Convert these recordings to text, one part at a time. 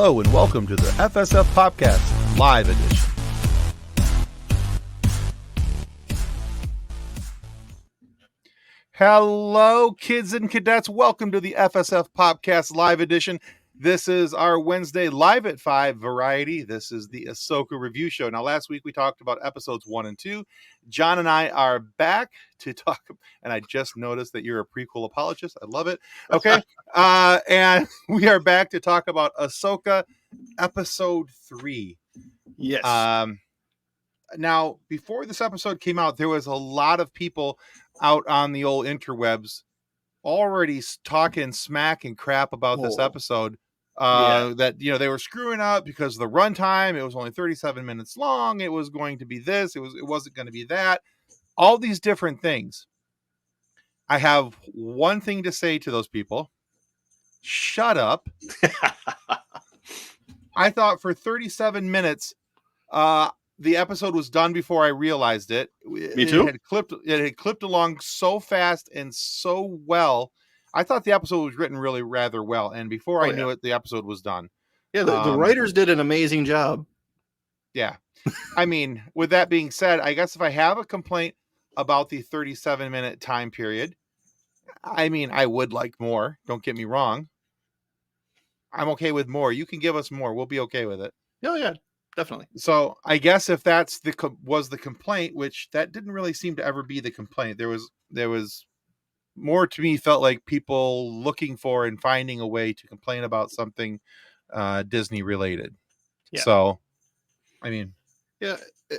Hello and welcome to the FSF PopCast Live Edition. Hello, kids and cadets. Welcome to the FSF PopCast Live Edition. This is our Wednesday Live at 5 variety. This is the Ahsoka review show. Now, last week we talked about episodes 1 and 2. John and I are back to talk, and I just noticed that you're a prequel apologist. I love it. Okay. And we are back to talk about Ahsoka episode 3. Yes. Now, before this episode came out, there was a lot of people out on the old interwebs already talking smack and crap about this episode. That, you know, they were screwing up because of the runtime. It was only 37 minutes long. It was going to be this. It wasn't going to be that. All these different things. I have one thing to say to those people. Shut up. I thought for 37 minutes, the episode was done before I realized it. Me too. It had clipped along so fast and so well. I thought the episode was written really rather well, and before I knew it, the episode was done. Yeah, the writers did an amazing job. Yeah. I mean, with that being said, I guess if I have a complaint about the 37-minute time period, I mean, I would like more. Don't get me wrong. I'm okay with more. You can give us more. We'll be okay with it. Oh, yeah, definitely. So I guess if that's was the complaint, which that didn't really seem to ever be the complaint. There was more, to me, felt like people looking for and finding a way to complain about something Disney related. Yeah. So, I mean, yeah,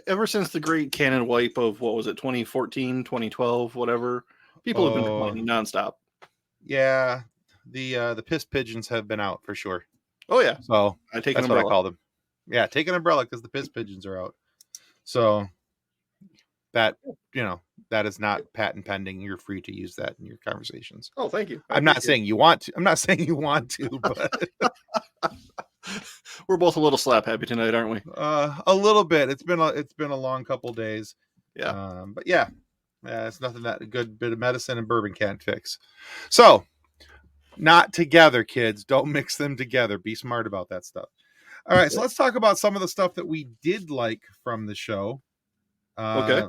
ever since the great canon wipe of, what was it, 2014, 2012, whatever, people have been complaining nonstop. Yeah, the piss pigeons have been out for sure. Oh yeah. So I take that's an umbrella. what I call them. Yeah, take an umbrella because the piss pigeons are out. So that, you know, that is not patent pending. You're free to use that in your conversations. Oh, thank you. I'm not saying you want to. I'm not saying you want to, but we're both a little slap happy tonight, aren't we? A little bit. It's been a long couple days. Yeah. But yeah, it's nothing that a good bit of medicine and bourbon can't fix. So, not together, kids. Don't mix them together. Be smart about that stuff. All right, so let's talk about some of the stuff that we did like from the show. Okay.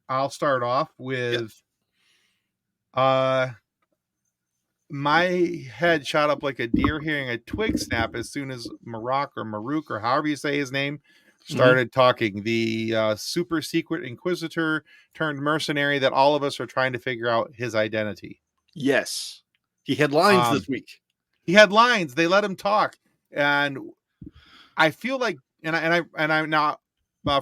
I'll start off with my head shot up like a deer hearing a twig snap as soon as Marrok or however you say his name started talking. The super secret inquisitor turned mercenary that all of us are trying to figure out his identity. Yes. He had lines this week. He had lines. They let him talk. And I feel like, and I'm not,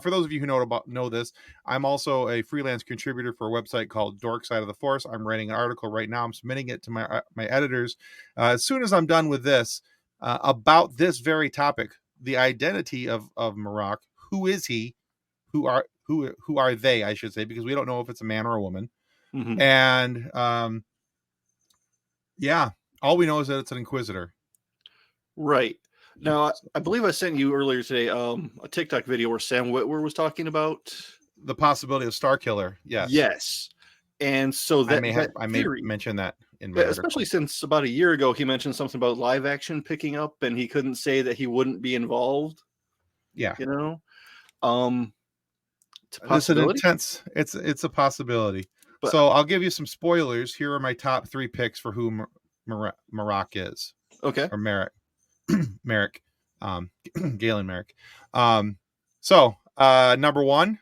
for those of you who know this, I'm also a freelance contributor for a website called Dork Side of the Force. I'm writing an article right now. I'm submitting it to my editors as soon as I'm done with this about this very topic, the identity of Marrok. Who is he? Who are they? I should say, because we don't know if it's a man or a woman. Mm-hmm. And yeah, all we know is that it's an inquisitor. Right. Now, I believe I sent you earlier today a TikTok video where Sam Witwer was talking about the possibility of Starkiller. Yes. Yes. And so that I may mention that in my especially since about a year ago he mentioned something about live action picking up and he couldn't say that he wouldn't be involved. Yeah. You know? It's an intense, it's a possibility. But, so I'll give you some spoilers. Here are my top 3 picks for who Marrok is. Okay. Or Merrick. Galen Merrick. So number 1,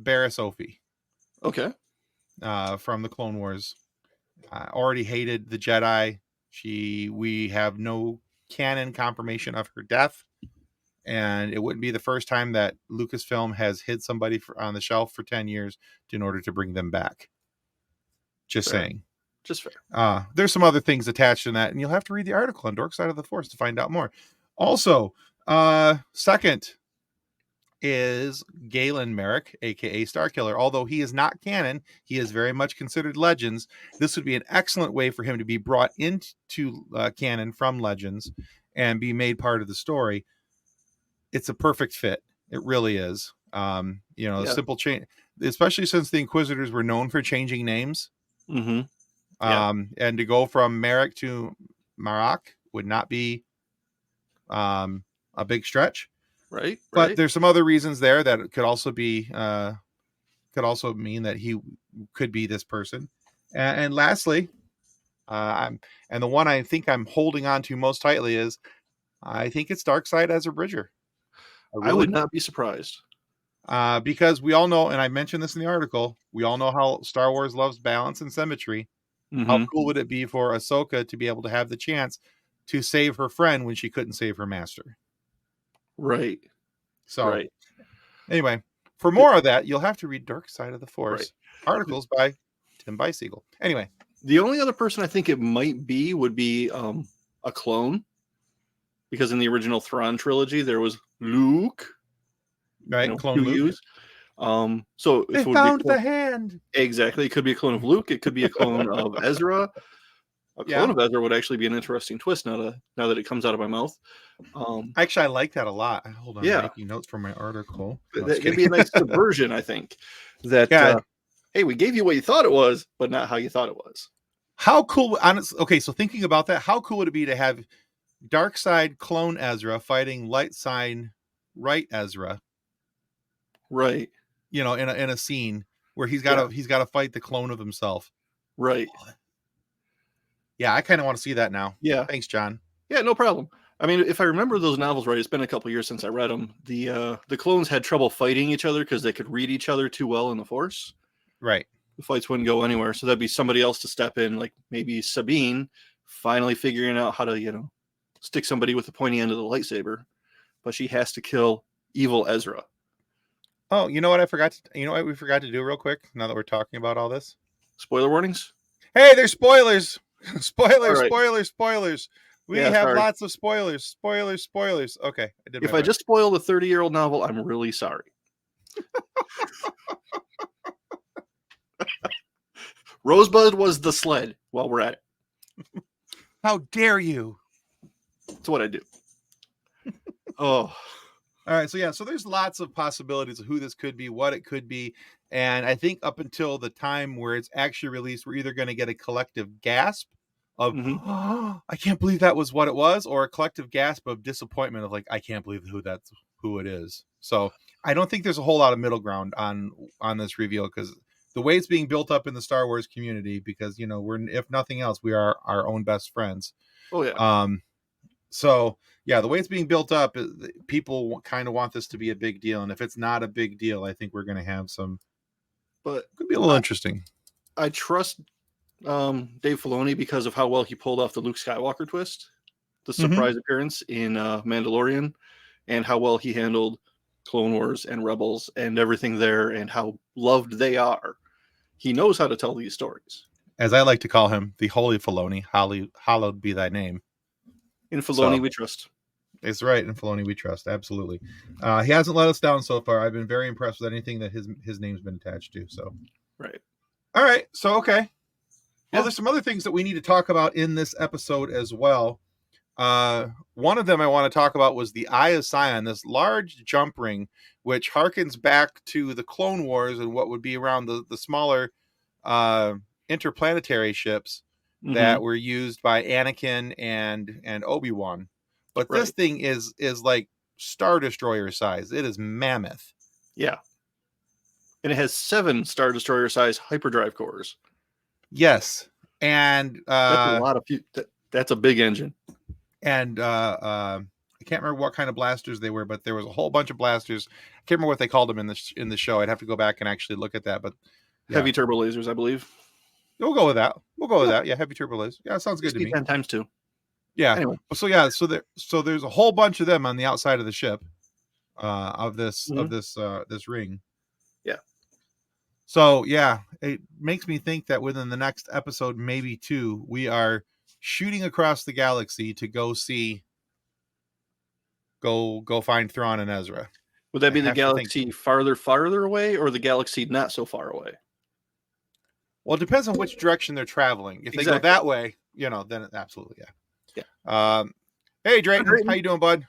Barriss Offee. Okay. From the Clone Wars. Already hated the Jedi. We have no canon confirmation of her death, and it wouldn't be the first time that Lucasfilm has hid somebody on the shelf for 10 years in order to bring them back. Just saying. Just fair. There's some other things attached in that, and you'll have to read the article on Dork Side of the Force to find out more. Also, second is Galen Merrick, aka Starkiller. Although he is not canon, he is very much considered Legends. This would be an excellent way for him to be brought into canon from Legends and be made part of the story. It's a perfect fit. It really is. Simple change, especially since the Inquisitors were known for changing names. Mm-hmm. And to go from Merrick to Marrok would not be a big stretch. Right. But there's some other reasons there that it could also be could also mean that he could be this person. And lastly, and the one I think I'm holding on to most tightly is I think it's Darkseid as a Bridger. I would not be surprised. Because we all know, and I mentioned this in the article, we all know how Star Wars loves balance and symmetry. Mm-hmm. How cool would it be for Ahsoka to be able to have the chance to save her friend when she couldn't save her master? Right. So, anyway, for more of that, you'll have to read Dark Side of the Force articles by Tim Biesiegel. Anyway, the only other person I think it might be would be a clone, because in the original Thrawn trilogy there was Luke, right? Clone Luke. So they found the hand. Exactly, it could be a clone of Luke. It could be a clone of Ezra. A clone of Ezra would actually be an interesting twist. Now that it comes out of my mouth. Actually, I like that a lot. Hold on, I'm making notes from my article. That could be a nice subversion, I think. That hey, we gave you what you thought it was, but not how you thought it was. How cool! Honestly, okay, so thinking about that, how cool would it be to have Darkseid clone Ezra fighting light side right Ezra? Right. In a scene where he's got to fight the clone of himself. Right. Yeah, I kind of want to see that now. Yeah. Thanks, John. Yeah, no problem. I mean, if I remember those novels right, it's been a couple years since I read them. The clones had trouble fighting each other because they could read each other too well in the Force. Right. The fights wouldn't go anywhere, so that'd be somebody else to step in, like maybe Sabine, finally figuring out how to, stick somebody with the pointy end of the lightsaber, but she has to kill evil Ezra. Oh, you know what I forgot? You know what we forgot to do real quick? Now that we're talking about all this, spoiler warnings. Hey, there's spoilers. Spoilers. Right. Spoilers. We have lots of spoilers. Spoilers. Okay, if I just spoiled a 30-year-old novel, I'm really sorry. Rosebud was the sled. While we're at it, how dare you? That's what I do. Oh. All right, so there's lots of possibilities of who this could be, what it could be, and I think up until the time where it's actually released, we're either going to get a collective gasp of, oh, I can't believe that was what it was, or a collective gasp of disappointment of like, I can't believe who it is. So I don't think there's a whole lot of middle ground on this reveal, because the way it's being built up in the Star Wars community, because we're, if nothing else, we are our own best friends. Oh yeah. So yeah, the way it's being built up, people kind of want this to be a big deal, and if it's not a big deal, I think we're going to have some. But it could be a little interesting. I trust Dave Filoni because of how well he pulled off the Luke Skywalker twist, the surprise appearance in Mandalorian, and how well he handled Clone Wars and Rebels and everything there, and how loved they are. He knows how to tell these stories. As I like to call him, the Holy Filoni, hallowed be thy name. In Filoni, we trust. It's right. In Filoni, we trust. Absolutely. He hasn't let us down so far. I've been very impressed with anything that his name's been attached to. So, right. All right. So, okay. Well, there's some other things that we need to talk about in this episode as well. One of them I want to talk about was the Eye of Sion, this large jump ring, which harkens back to the Clone Wars and what would be around the smaller interplanetary ships that were used by Anakin and Obi-Wan. But this thing is like Star Destroyer size. It is mammoth. Yeah. And it has 7 Star Destroyer size hyperdrive cores. Yes. And that's a lot of that's a big engine. And I can't remember what kind of blasters they were, but there was a whole bunch of blasters. I can't remember what they called them in the show. I'd have to go back and actually look at that. But heavy turbo lasers, I believe. We'll go with that. Yeah, heavy turbo lasers. Yeah, sounds good to me. 10 times 2. Yeah. Anyway. So there's a whole bunch of them on the outside of the ship, of this ring. Yeah. So yeah, it makes me think that within the next episode, maybe 2, we are shooting across the galaxy to go find Thrawn and Ezra. Would that be the galaxy farther away, or the galaxy not so far away? Well, it depends on which direction they're traveling. If they go that way, then absolutely, yeah. Hey, Drayton, how you doing, bud?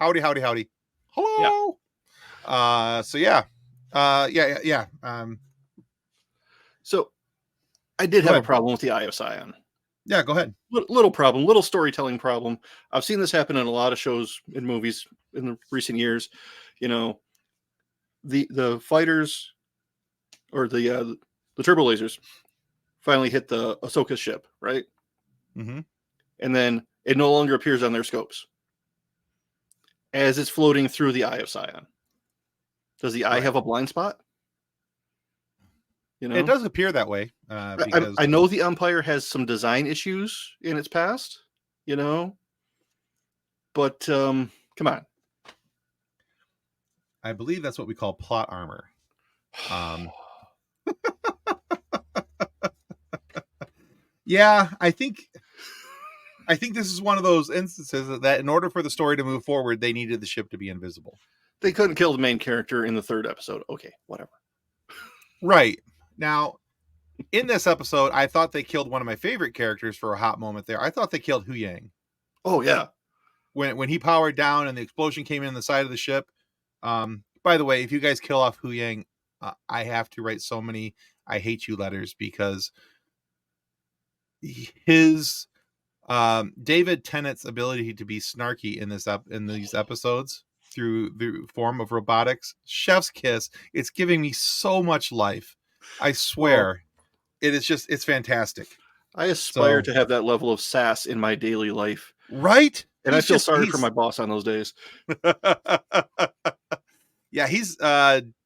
Howdy. Hello. Yeah. So I did have a problem with the Eye of Sion. Yeah, go ahead. Little problem, little storytelling problem. I've seen this happen in a lot of shows and movies in the recent years. You know, the fighters or the turbo lasers finally hit the Ahsoka ship, right? Mm-hmm. And then it no longer appears on their scopes as it's floating through the Eye of Sion. Does the eye Right. have a blind spot? You know, It does appear that way because I know the Empire has some design issues in its past, you know, but come on. I believe that's what we call plot armor. Yeah, I think this is one of those instances that in order for the story to move forward, they needed the ship to be invisible. They couldn't kill the main character in the third episode. Okay, whatever. Right. Now, in this episode, I thought they killed one of my favorite characters for a hot moment there. I thought they killed Hu Yang. Oh, yeah. When he powered down and the explosion came in the side of the ship. By the way, if you guys kill off Hu Yang, I have to write so many I hate you letters because his David Tennant's ability to be snarky in these episodes through the form of robotics, chef's kiss. It's giving me so much life. I swear, it's fantastic. I aspire to have that level of sass in my daily life, right? And I feel sorry for my boss on those days. Yeah, he's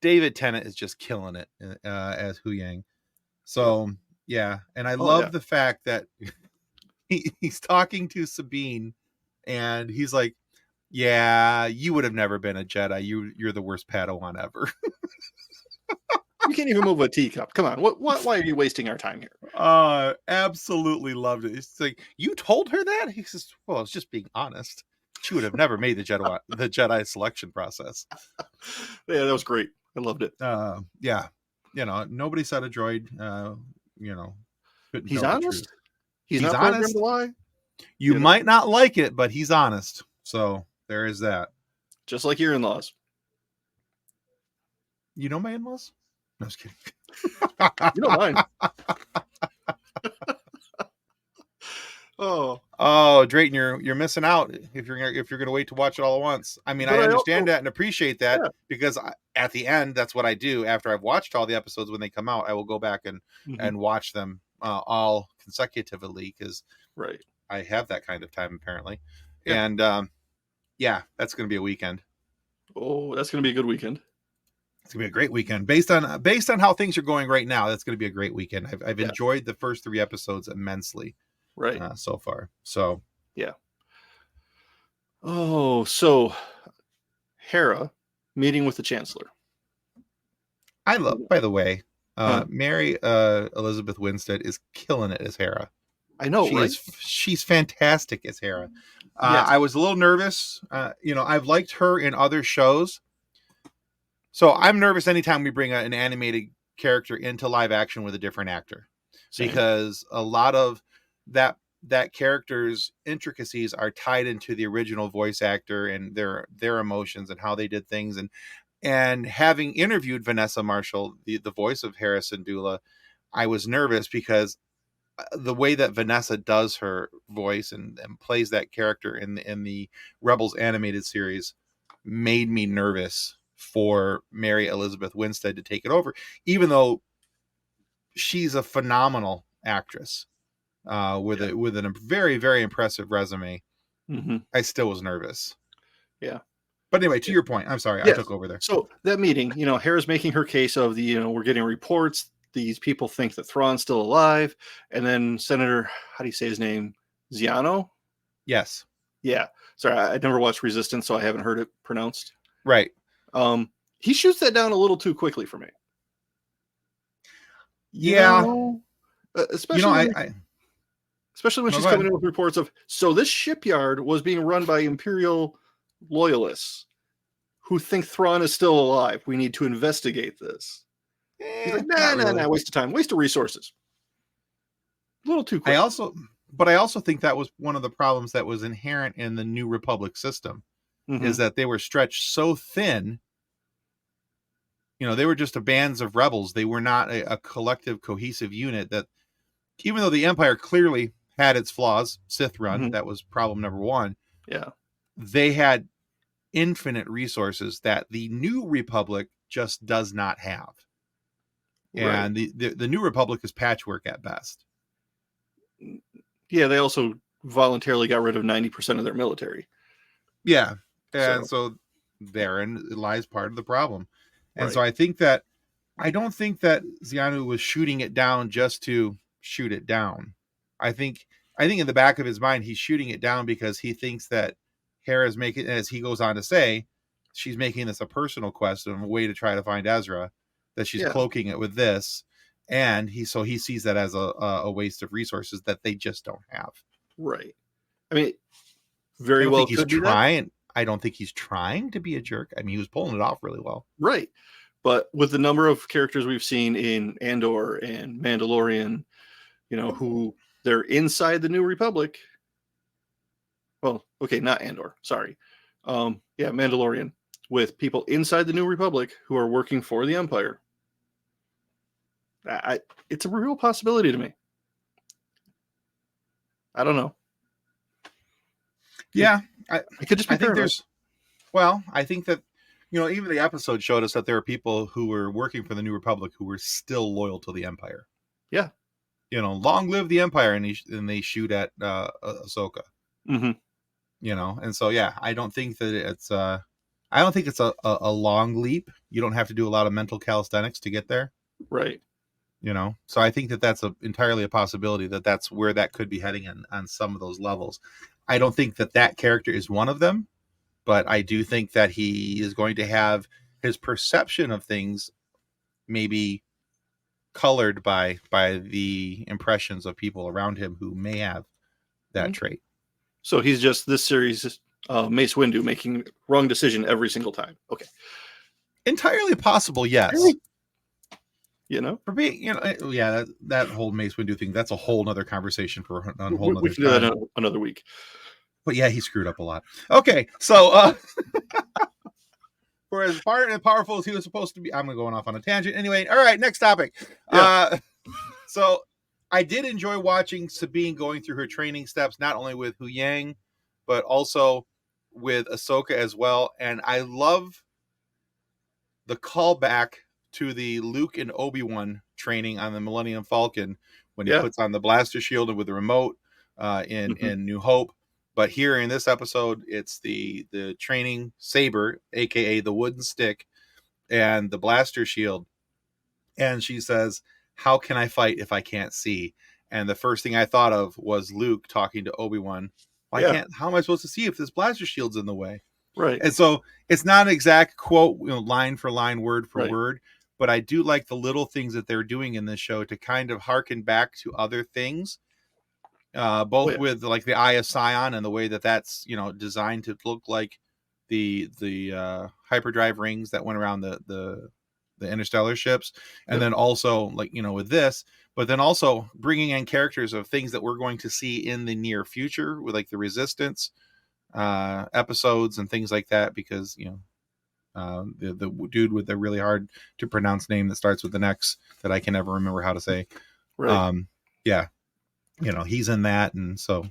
David Tennant is just killing it as Hu Yang. So yeah, and I love the fact that he's talking to Sabine, and he's like, "Yeah, you would have never been a Jedi. You're the worst Padawan ever." You can't even move a teacup. Come on, why are you wasting our time here? Absolutely loved it. It's like, you told her that? He says, "Well, it's just being honest. She would have never made the Jedi selection process." Yeah, that was great. I loved it. Yeah, nobody said a droid. He's honest. He's not programmed to lie. You might not like it, but he's honest. So there is that. Just like your in-laws. You know my in-laws? No, I was kidding. You know mine. Drayton, you're missing out if you're gonna wait to watch it all at once. I mean, I understand that and appreciate that because at the end, that's what I do after I've watched all the episodes when they come out. I will go back and watch them all consecutively because I have that kind of time apparently. Yeah. And that's gonna be a weekend. Oh, that's gonna be a good weekend. It's gonna be a great weekend based on how things are going right now. That's gonna be a great weekend. I've enjoyed the first 3 episodes immensely. So far. So yeah. Oh, so Hera meeting with the Chancellor. I love, by the way, Mary Elizabeth Winstead is killing it as Hera. I know, she's fantastic as Hera. I was a little nervous. I've liked her in other shows. So I'm nervous anytime we bring an animated character into live action with a different actor. Same. Because a lot of that character's intricacies are tied into the original voice actor and their emotions and how they did things. And having interviewed Vanessa Marshall, the voice of Hera Syndulla, I was nervous because the way that Vanessa does her voice and plays that character in the Rebels animated series made me nervous for Mary Elizabeth Winstead to take it over, even though she's a phenomenal actress. With a very, very impressive resume. Mm-hmm. I still was nervous. Yeah. But anyway, to your point, I'm sorry, I took over there. So that meeting, Hera's making her case of we're getting reports. These people think that Thrawn's still alive. And then Senator, how do you say his name? Ziano? Yes. Yeah. Sorry, I never watched Resistance, so I haven't heard it pronounced. Right. He shoots that down a little too quickly for me. Yeah. Especially especially when she's coming in with reports of, so this shipyard was being run by Imperial loyalists who think Thrawn is still alive. We need to investigate this. He's like, nah, waste of time, waste of resources. A little too quick. I also think that was one of the problems that was inherent in the New Republic system, is that they were stretched so thin. They were just a bands of rebels. They were not a collective, cohesive unit that, even though the Empire clearly had its flaws. Sith run, Mhm. that was problem number one. Yeah. They had infinite resources that the New Republic just does not have. Right. And the New Republic is patchwork at best. Yeah, they also voluntarily got rid of 90% of their military. Yeah. And so therein lies part of the problem. And so Right. I don't think that Xianu was shooting it down just to shoot it down. I think in the back of his mind he's shooting it down because he thinks that Hera's making, as he goes on to say, she's making this a personal quest and a way to try to find Ezra, that she's Yeah. cloaking it with this, and he sees that as a waste of resources that they just don't have. Right. I mean, I very don't well think he's could be that. trying. I don't think he's trying to be a jerk. I mean, he was pulling it off really well. Right. But with the number of characters we've seen in Andor and Mandalorian, you know, who they're inside the New Republic. Well, okay, not Andor. Sorry. Yeah, Mandalorian, with people inside the New Republic who are working for the Empire. It's a real possibility to me. I don't know. Yeah, I could just be I think paranoid. I think that, you know, even the episode showed us that there are people who were working for the New Republic who were still loyal to the Empire. Yeah. You know, long live the Empire, and they shoot at Ahsoka. Mm-hmm. You know, and so yeah, I don't think that it's a long leap. You don't have to do a lot of mental calisthenics to get there. Right. You know, so I think that that's entirely a possibility, that that's where that could be heading on some of those levels. I don't think that character is one of them, but I do think that he is going to have his perception of things maybe colored by the impressions of people around him who may have that trait. So he's just this series Mace Windu making wrong decision every single time. Okay. Entirely possible, yes. You know, for being, you know, yeah, that whole Mace Windu thing, that's a whole nother conversation for a whole nother we can time. do that another week. But yeah, he screwed up a lot. Okay, so for as smart and powerful as he was supposed to be, I'm going off on a tangent. Anyway, all right, next topic. Yeah. So I did enjoy watching Sabine going through her training steps, not only with Hu Yang, but also with Ahsoka as well. And I love the callback to the Luke and Obi-Wan training on the Millennium Falcon when he puts on the blaster shield and with the remote in New Hope. But here in this episode, it's the training saber, aka the wooden stick, and the blaster shield. And she says, "How can I fight if I can't see?" And the first thing I thought of was Luke talking to Obi-Wan. How am I supposed to see if this blaster shield's in the way? Right. And so it's not an exact quote, you know, line for line, word for word, but I do like the little things that they're doing in this show to kind of harken back to other things. Both with like the Eye of Sion and the way that's, you know, designed to look like the hyperdrive rings that went around the interstellar ships, and then also, like, you know, with this, but then also bringing in characters of things that we're going to see in the near future with like the Resistance episodes and things like that, because, you know, the dude with the really hard to pronounce name that starts with an X that I can never remember how to say. Yeah, you know, he's in that. And so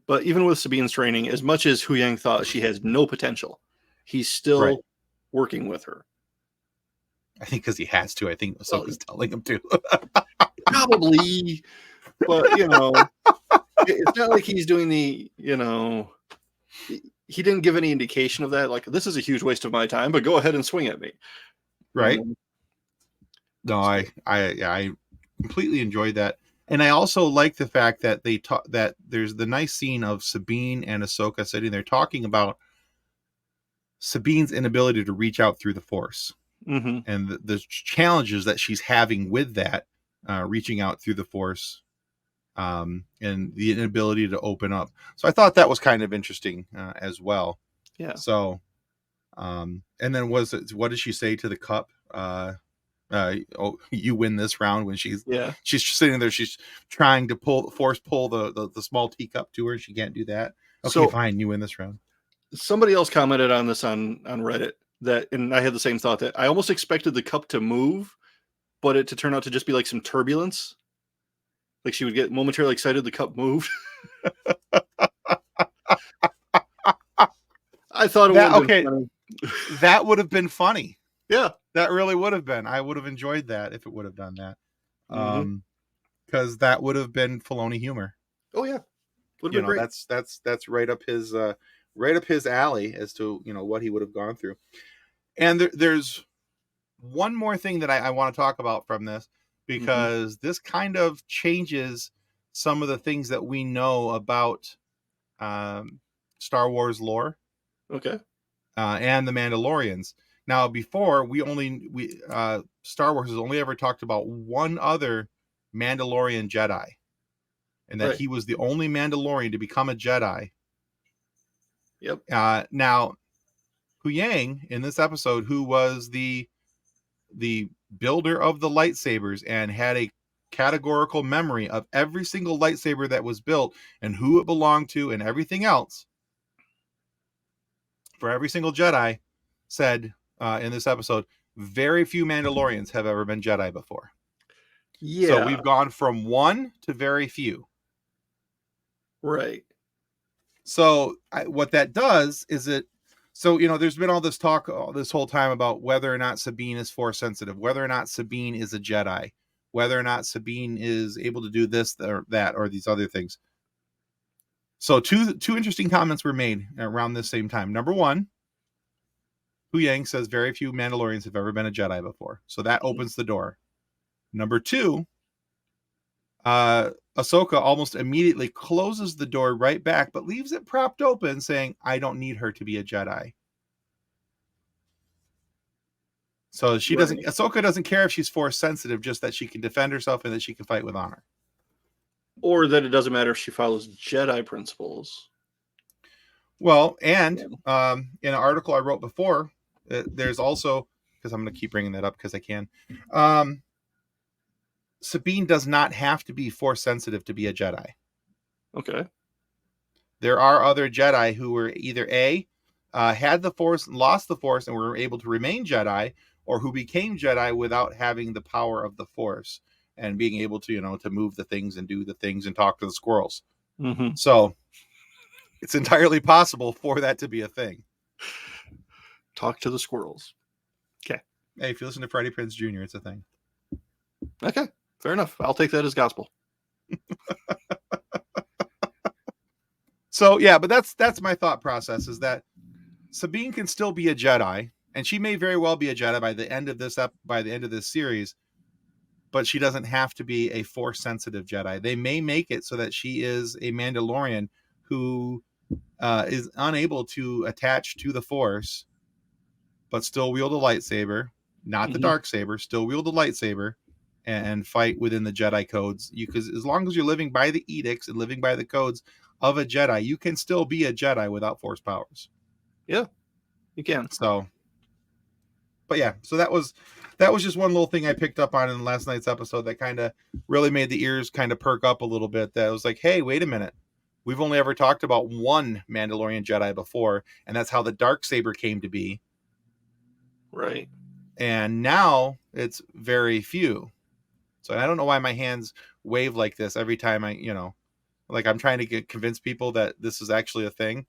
but even with Sabine's training, as much as Hu Yang thought she has no potential, he's still working with her. I think because he has to. I think Ahsoka's telling him to. Probably, but, you know, it's not like he's doing the, you know, he didn't give any indication of that. Like, this is a huge waste of my time, but go ahead and swing at me. Right. No, I completely enjoyed that. And I also like the fact that they talk, that there's the nice scene of Sabine and Ahsoka sitting there talking about Sabine's inability to reach out through the Force, and the challenges that she's having with that, reaching out through the Force, and the inability to open up. So I thought that was kind of interesting as well. Yeah. So, and then what did she say to the cup? Oh, you win this round, when she's sitting there, she's trying to pull the small teacup to her. She can't do that. Okay, so, fine, you win this round. Somebody else commented on this on Reddit, that, and I had the same thought, that I almost expected the cup to move, but it to turn out to just be like some turbulence. Like she would get momentarily excited, the cup moved. I thought it would have been funny. That would have been funny. Yeah. That really would have been. I would have enjoyed that if it would have done that. Mhm. Because that would have been Filoni humor. Oh yeah. Would You have know, been great. that's right up his alley as to, you know, what he would have gone through. And there's one more thing that I want to talk about from this, because this kind of changes some of the things that we know about Star Wars lore. Okay. And the Mandalorians. Now, before Star Wars has only ever talked about one other Mandalorian Jedi, and that he was the only Mandalorian to become a Jedi. Yep. Now, Huyang in this episode, who was the builder of the lightsabers and had a categorical memory of every single lightsaber that was built and who it belonged to and everything else, for every single Jedi, said in this episode, very few Mandalorians have ever been Jedi before. Yeah. So we've gone from one to very few. Right. So what that does is so, you know, there's been all this talk this whole time about whether or not Sabine is Force sensitive, whether or not Sabine is a Jedi, whether or not Sabine is able to do this or that or these other things. So two interesting comments were made around this same time. Number one, Huyang says very few Mandalorians have ever been a Jedi before. So that opens the door. Number two, Ahsoka almost immediately closes the door right back, but leaves it propped open, saying, I don't need her to be a Jedi. So Ahsoka doesn't care if she's Force sensitive, just that she can defend herself and that she can fight with honor. Or that it doesn't matter if she follows Jedi principles. Well, and in an article I wrote before, there's also, because I'm going to keep bringing that up because I can, Sabine does not have to be Force sensitive to be a Jedi. Okay. There are other Jedi who were either had the Force, lost the Force, and were able to remain Jedi, or who became Jedi without having the power of the Force and being able to, you know, to move the things and do the things and talk to the squirrels. Mm-hmm. So it's entirely possible for that to be a thing. Talk to the squirrels. Okay. Hey, if you listen to Freddie Prinze Jr., it's a thing. Okay. Fair enough. I'll take that as gospel. So yeah, but that's my thought process, is that Sabine can still be a Jedi, and she may very well be a Jedi by the end of this series, but she doesn't have to be a Force sensitive Jedi. They may make it so that she is a Mandalorian who is unable to attach to the Force, but still wield a lightsaber, not the dark saber, still wield a lightsaber and fight within the Jedi codes. Because as long as you're living by the edicts and living by the codes of a Jedi, you can still be a Jedi without Force powers. Yeah, you can. So, but yeah, so that was just one little thing I picked up on in last night's episode that kind of really made the ears kind of perk up a little bit. That was like, hey, wait a minute. We've only ever talked about one Mandalorian Jedi before, and that's how the darksaber came to be. Right. And now it's very few. So I don't know why my hands wave like this every time I'm trying to convince people that this is actually a thing.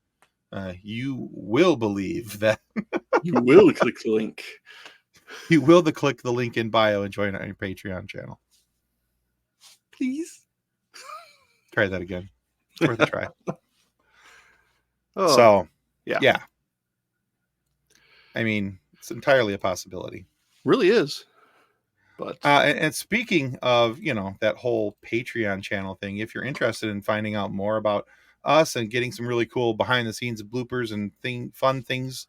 You will believe that. You will click the link. You will click the link in bio and join our Patreon channel. Please. Try that again. It's worth a try. Oh, so, yeah. I mean, it's entirely a possibility. Really is. But and speaking of, that whole Patreon channel thing, if you're interested in finding out more about us and getting some really cool behind the scenes bloopers and fun things,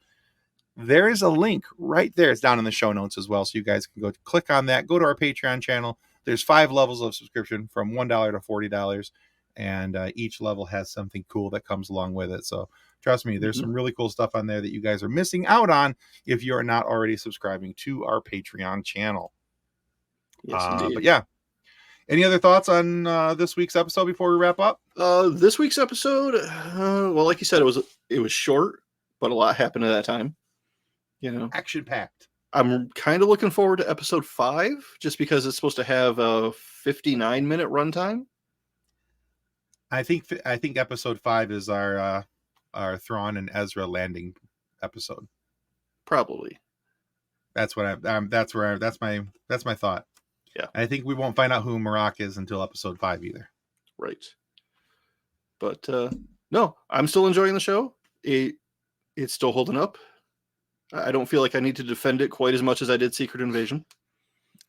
there is a link right there. It's down in the show notes as well. So you guys can go click on that, go to our Patreon channel. There's 5 levels of subscription from $1 to $40. And each level has something cool that comes along with it. So trust me, there's some really cool stuff on there that you guys are missing out on if you're not already subscribing to our Patreon channel. Yes, but yeah, any other thoughts on this week's episode before we wrap up? This week's episode, well, like you said, it was short, but a lot happened at that time. Action packed. I'm kind of looking forward to episode 5, just because it's supposed to have a 59-minute runtime. I think episode 5 is our Thrawn and Ezra landing episode. Probably. That's what that's my thought. Yeah. I think we won't find out who Marrok is until episode 5 either. Right. But no, I'm still enjoying the show. It's still holding up. I don't feel like I need to defend it quite as much as I did Secret Invasion.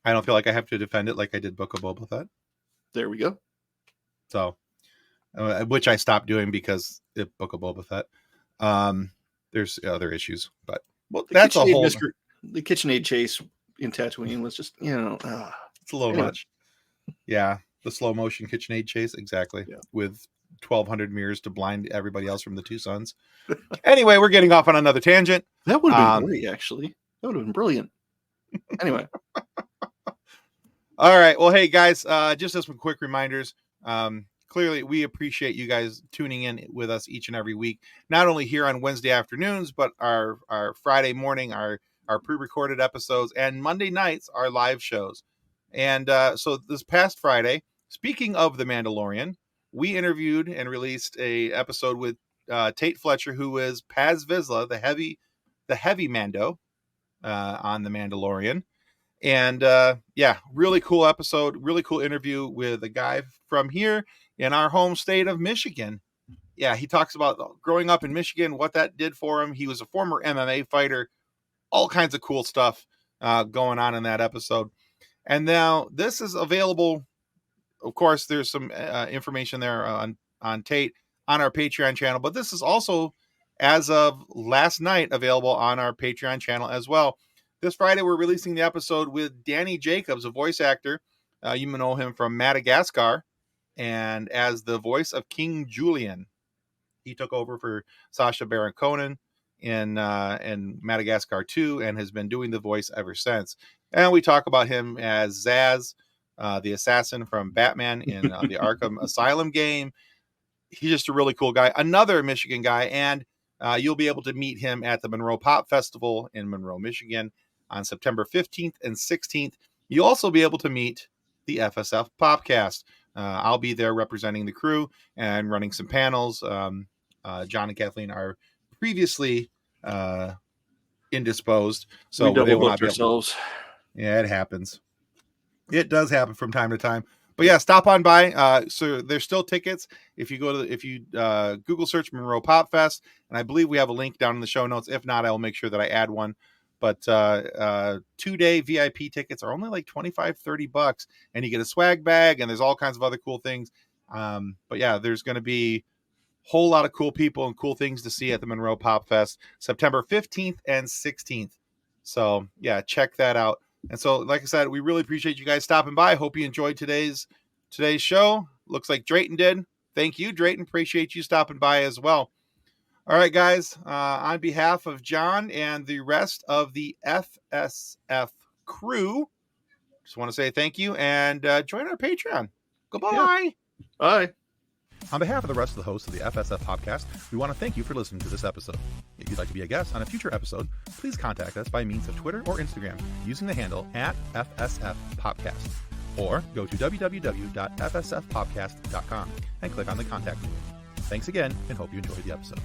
I don't feel like I have to defend it like I did Book of Boba Fett. There we go. So, which I stopped doing because it Book of Boba Fett. There's other issues, but well, that's a whole. The KitchenAid chase in Tatooine was just, it's a little much. Yeah, the slow motion KitchenAid chase, exactly. Yeah. With 1,200 mirrors to blind everybody else from the two suns. Anyway, we're getting off on another tangent. That would have been great, actually. That would have been brilliant. Anyway. All right. Well, hey, guys, just as some quick reminders. Clearly, we appreciate you guys tuning in with us each and every week, not only here on Wednesday afternoons, but our Friday morning, our pre-recorded episodes, and Monday nights, our live shows. And so this past Friday, speaking of The Mandalorian, we interviewed and released a episode with Tate Fletcher, who is Paz Vizsla, the heavy Mando on The Mandalorian. And really cool episode, really cool interview with a guy from here in our home state of Michigan. Yeah, he talks about growing up in Michigan, what that did for him. He was a former MMA fighter, all kinds of cool stuff going on in that episode. And now this is available. Of course, there's some information there on Tate on our Patreon channel, but this is also, as of last night, available on our Patreon channel as well. This Friday, we're releasing the episode with Danny Jacobs, a voice actor. You may know him from Madagascar, and as the voice of King Julian. He took over for Sacha Baron Cohen in Madagascar 2 and has been doing the voice ever since. And we talk about him as Zaz, the assassin from Batman in the Arkham Asylum game. He's just a really cool guy. Another Michigan guy, and you'll be able to meet him at the Monroe Pop Festival in Monroe, Michigan on September 15th and 16th. You'll also be able to meet the FSF PopCast. I'll be there representing the crew and running some panels. John and Kathleen are previously indisposed, so we they will not be ourselves. Yeah, it happens. It does happen from time to time. But yeah, stop on by. So there's still tickets. If you Google search Monroe Pop Fest, and I believe we have a link down in the show notes. If not, I'll make sure that I add one. But 2-day VIP tickets are only like $25-$30, and you get a swag bag, and there's all kinds of other cool things. But yeah, there's going to be a whole lot of cool people and cool things to see at the Monroe Pop Fest, September 15th and 16th. So yeah, check that out. And so, like I said, we really appreciate you guys stopping by. Hope you enjoyed today's show. Looks like Drayton did. Thank you, Drayton. Appreciate you stopping by as well. All right, guys. On behalf of John and the rest of the FSF crew, just want to say thank you and join our Patreon. Goodbye. Yeah. Bye. On behalf of the rest of the hosts of the FSF PopCast, we want to thank you for listening to this episode. If you'd like to be a guest on a future episode, please contact us by means of Twitter or Instagram using the handle @FSF PopCast, or go to www.fsfpopcast.com and click on the contact link. Thanks again, and hope you enjoyed the episode.